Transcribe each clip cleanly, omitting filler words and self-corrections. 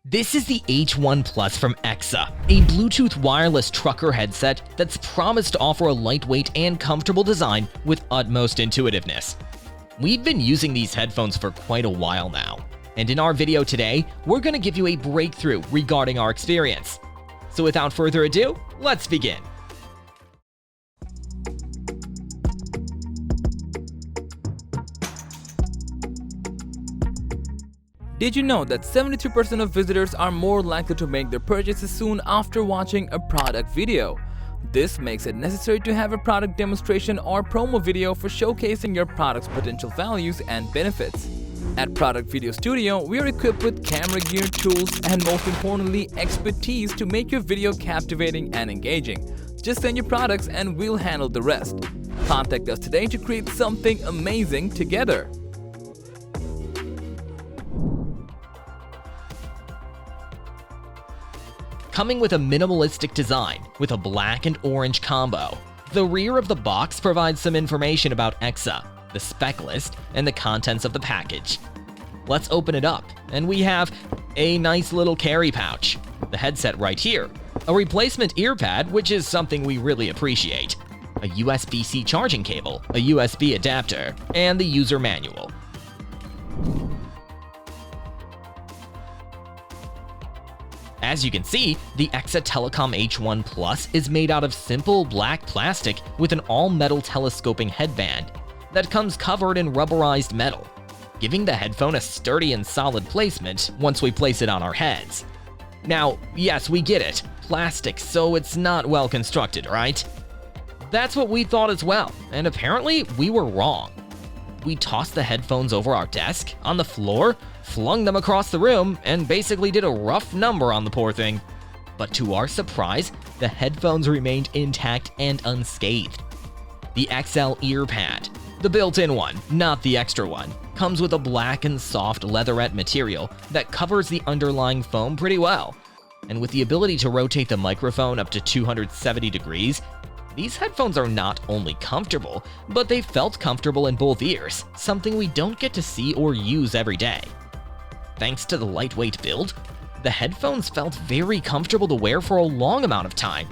This is the H1 Plus from Eksa, a Bluetooth wireless trucker headset that's promised to offer a lightweight and comfortable design with utmost intuitiveness. We've been using these headphones for quite a while now, and in our video today, we're going to give you a breakthrough regarding our experience. So without further ado, let's begin. Did you know that 73% of visitors are more likely to make their purchases soon after watching a product video? This makes it necessary to have a product demonstration or promo video for showcasing your product's potential values and benefits. At Product Video Studio, we are equipped with camera gear, tools, and most importantly, expertise to make your video captivating and engaging. Just send your products and we'll handle the rest. Contact us today to create something amazing together. Coming with a minimalistic design with a black and orange combo, the rear of the box provides some information about Eksa, the spec list, and the contents of the package. Let's open it up, and we have a nice little carry pouch, the headset right here, a replacement ear pad, which is something we really appreciate, a USB-C charging cable, a USB adapter, and the user manual. As you can see, the EKSAtelecom H1 Plus is made out of simple black plastic with an all-metal telescoping headband that comes covered in rubberized metal, giving the headphone a sturdy and solid placement once we place it on our heads. Now, yes, we get it, plastic, so it's not well constructed, right? That's what we thought as well, and apparently we were wrong. We tossed the headphones over our desk, on the floor, flung them across the room, and basically did a rough number on the poor thing. But to our surprise, the headphones remained intact and unscathed. The XL ear pad, the built-in one, not the extra one, comes with a black and soft leatherette material that covers the underlying foam pretty well. And with the ability to rotate the microphone up to 270 degrees, these headphones are not only comfortable, but they felt comfortable in both ears, something we don't get to see or use every day. Thanks to the lightweight build, the headphones felt very comfortable to wear for a long amount of time,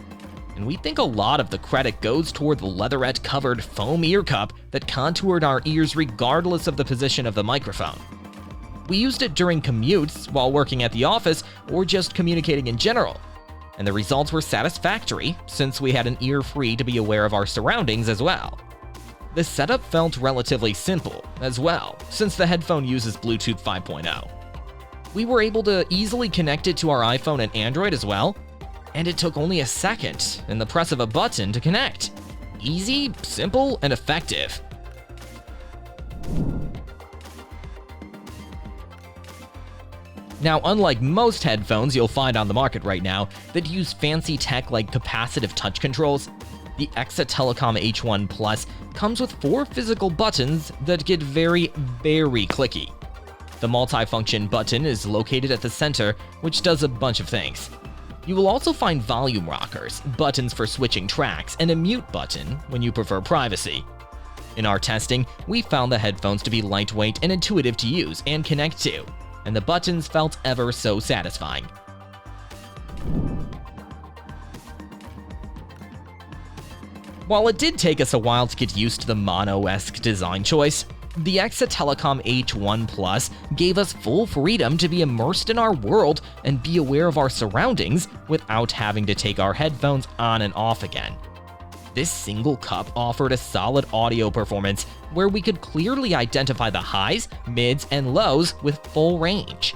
and we think a lot of the credit goes toward the leatherette-covered foam ear cup that contoured our ears regardless of the position of the microphone. We used it during commutes, while working at the office, or just communicating in general, and the results were satisfactory since we had an ear free to be aware of our surroundings as well. The setup felt relatively simple as well, since the headphone uses Bluetooth 5.0. We were able to easily connect it to our iPhone and Android as well, and it took only a second and the press of a button to connect. Easy, simple, and effective. Now, unlike most headphones you'll find on the market right now that use fancy tech like capacitive touch controls, the EKSAtelecom H1 Plus comes with 4 physical buttons that get very, very clicky. The multifunction button is located at the center, which does a bunch of things. You will also find volume rockers, buttons for switching tracks, and a mute button when you prefer privacy. In our testing, we found the headphones to be lightweight and intuitive to use and connect to, and the buttons felt ever so satisfying. While it did take us a while to get used to the mono-esque design choice, the EKSAtelecom H1 Plus gave us full freedom to be immersed in our world and be aware of our surroundings without having to take our headphones on and off again. This single cup offered a solid audio performance where we could clearly identify the highs, mids, and lows with full range.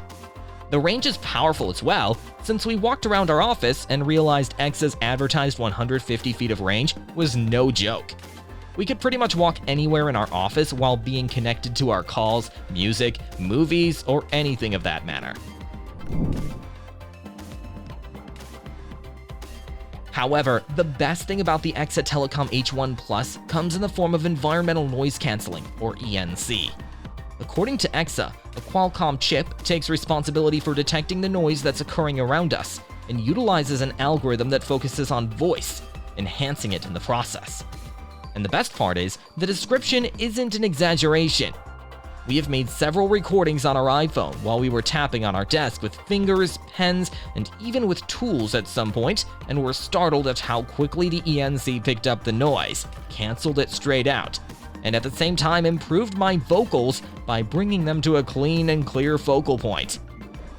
The range is powerful as well, since we walked around our office and realized Eksa's advertised 150 feet of range was no joke. We could pretty much walk anywhere in our office while being connected to our calls, music, movies, or anything of that manner. However, the best thing about the EKSAtelecom H1 Plus comes in the form of environmental noise cancelling, or ENC. According to Eksa, the Qualcomm chip takes responsibility for detecting the noise that's occurring around us and utilizes an algorithm that focuses on voice, enhancing it in the process. And the best part is, the description isn't an exaggeration. We have made several recordings on our iPhone while we were tapping on our desk with fingers, pens, and even with tools at some point, and were startled at how quickly the ENC picked up the noise, canceled it straight out, and at the same time improved my vocals by bringing them to a clean and clear focal point.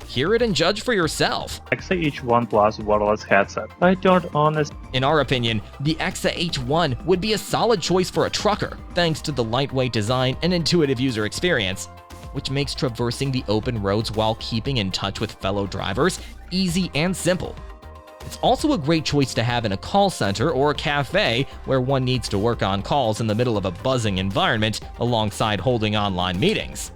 Hear it and judge for yourself. Eksa H1 Plus wireless headset. I don't own a... In our opinion, the Eksa H1 would be a solid choice for a trucker, thanks to the lightweight design and intuitive user experience, which makes traversing the open roads while keeping in touch with fellow drivers easy and simple. It's also a great choice to have in a call center or a cafe where one needs to work on calls in the middle of a buzzing environment alongside holding online meetings.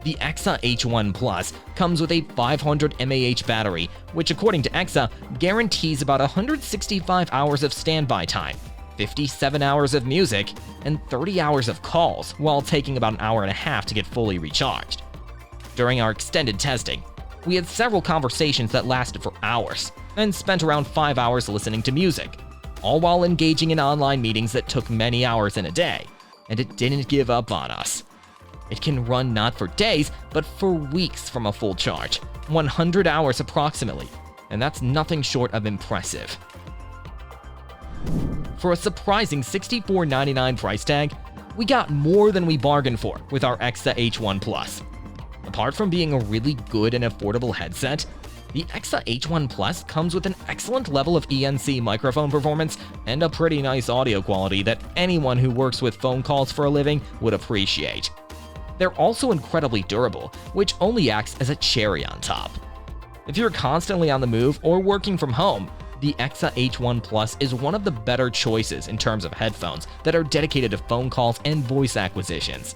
The Eksa H1 Plus comes with a 500 mAh battery, which according to Eksa, guarantees about 165 hours of standby time, 57 hours of music, and 30 hours of calls, while taking about an hour and a half to get fully recharged. During our extended testing, we had several conversations that lasted for hours, and spent around 5 hours listening to music, all while engaging in online meetings that took many hours in a day, and it didn't give up on us. It can run not for days, but for weeks from a full charge, 100 hours approximately, and that's nothing short of impressive. For a surprising $64.99 price tag, we got more than we bargained for with our Eksa H1 Plus. Apart from being a really good and affordable headset, the Eksa H1 Plus comes with an excellent level of ENC microphone performance and a pretty nice audio quality that anyone who works with phone calls for a living would appreciate. They're also incredibly durable, which only acts as a cherry on top. If you're constantly on the move or working from home, the Eksa H1 Plus is one of the better choices in terms of headphones that are dedicated to phone calls and voice acquisitions.